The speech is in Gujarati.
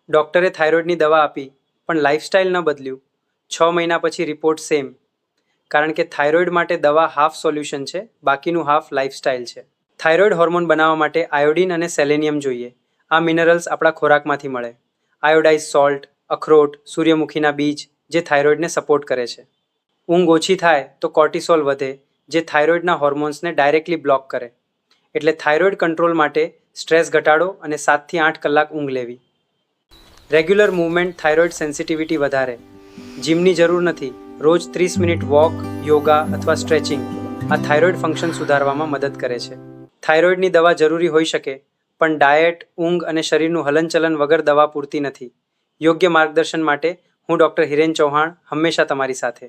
ડૉક્ટરે થાઇરોઇડની દવા આપી પણ લાઇફસ્ટાઇલ ન બદલ્યું. 6 મહિના પછી રિપોર્ટ સેમ. કારણ કે થાઇરોઇડ માટે દવા હાફ સોલ્યુશન છે, બાકીનું હાફ લાઇફસ્ટાઇલ છે. થાઇરોઇડ હોર્મોન બનાવવા માટે આયોડિન અને સેલેનિયમ જોઈએ. આ મિનરલ્સ આપણા ખોરાકમાંથી મળે. આયોડાઇઝ સોલ્ટ, અખરોટ, સૂર્યમુખીના બીજ જે થાઇરોઇડને સપોર્ટ કરે છે. ઊંઘ ઓછી થાય તો કોર્ટિસોલ વધે, જે થાઇરોઇડના હોર્મોન્સને ડાયરેક્ટલી બ્લોક કરે. એટલે થાઇરોઇડ કંટ્રોલ માટે સ્ટ્રેસ ઘટાડો અને 7 થી 8 કલાક ઊંઘ લેવી. રેગ્યુલર મૂવમેન્ટ થાઇરોઇડ સેન્સિટિવિટી વધારે. જીમની જરૂર નથી. રોજ 30 મિનિટ વોક, યોગા અથવા સ્ટ્રેચિંગ આ થાઇરોઇડ ફંક્શન સુધારવામાં મદદ કરે છે. થાઇરોઇડની દવા જરૂરી હોઈ શકે, પણ ડાયટ, ઊંઘ અને શરીરનું હલનચલન વગર દવા પૂરતી નથી. યોગ્ય માર્ગદર્શન માટે હું ડૉક્ટર હિરેન ચૌહાણ હંમેશા તમારી સાથે.